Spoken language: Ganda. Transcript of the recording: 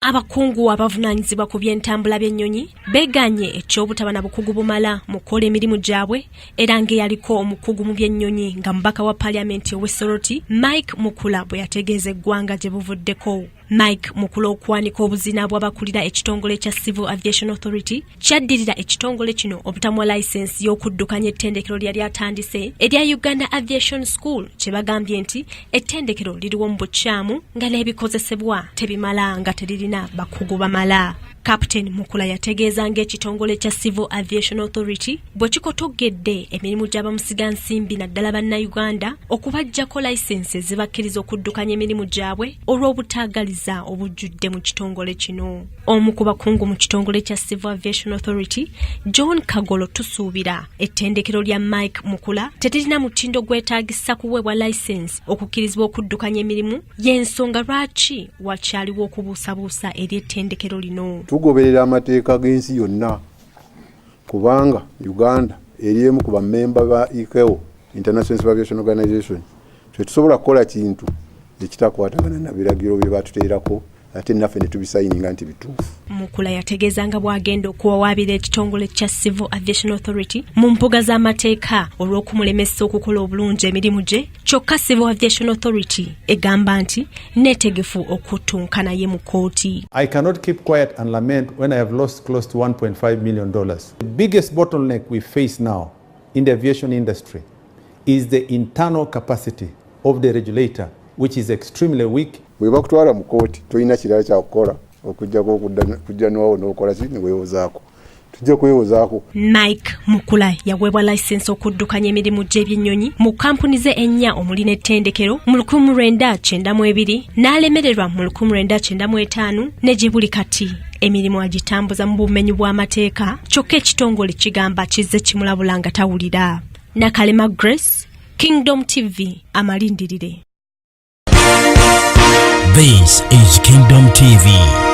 abakungu abavunaanyizibwa ku by'entambula by'ennyonyi beeganye eky'obutaba na bukugu bumala mu kukola emirimu gyabwe era ng'eyaliko omukugu mu by'ennyonyi nga mubaka wa paliamenti ow'Essoroti Mike Mukula bwe yategeeza eggwanga gye buvuddeko. Mike Mukula okwanika obuzina bw'abakulira ekitongole kya Civil Aviation Authority kyaddirira ekitongole kino obutamuwa layisensi y'okuddukanya ettendekero lyali atandise erya Uganda Aviation School kye bagambye nti ettendekero liriwo mu bukyamu nga n'ebikozesebwa tebimala nga teririna bakugu bamala. Captain Mukula yategeeza ng'ekitongole kya Civil Aviation Authority bwe kikotoggedde emirimu gy'abamusiga nsimbi naddala bannayuganda okubaggyako layisensi ezibakkiriza okuddukanya emirimu gyabwe olw'obutaagaliza obujjudde mu kitongole kino. Omu ku bakungu mu kitongole kya Civil Aviation Authority, John Kagolo, tusuubira ettendekero lya Mike Mukula teririna mutindo gwetaagisa kuweebwa layisensi okukkirizibwa okuddukanya emirimu y'ensonga lwaki wakyaliwo okubuusabuusa eri ettendekero lino. Tugoberera amateeka g'ensi yonna kubanga Uganda eri emu ku bammemba ba ICAO, International Civil Aviation Organization. Tusobola kukola kintu ekitakwatagana na biragiro bye batuteerako ate naffe ne tubisayininga nti bituufu. Mukula yategeeza nga bw'agenda okuwawaabira ekitongole kya Civil Aviation Authority mu mpuga z'amateeka olw'okumulemesa okukola obulungi emirimu gye, kyokka Civil Aviation Authority egamba nti neetegefu okutunka naye mu kkooti. I cannot keep quiet and lament when I have lost close to $1.5 million. The biggest bottleneck we face now in the aviation industry is the internal capacity of the regulator, which is extremely weak. Bwe bakutwala mu kkooti tolina kirala kya kukola okujjako kujja n'owo n'okola kiri ne weewozaako. Tujja kwewozaako. Mike Mukula yaweebwa layisensi okuddukanya emirimu gy'ebyennyonyi mu kampuni ze ennya omuli n'ettendekero mu 1992 n'alemererwa mu 1995 ne gye buli kati emirimu agitambuza mu bumenyi bw'amateeka kyokka ekitongole kigamba kizze kimulabula nga tawulira. Nakalema Grace, Kingdom TV, amalindirire. This is Kingdom TV.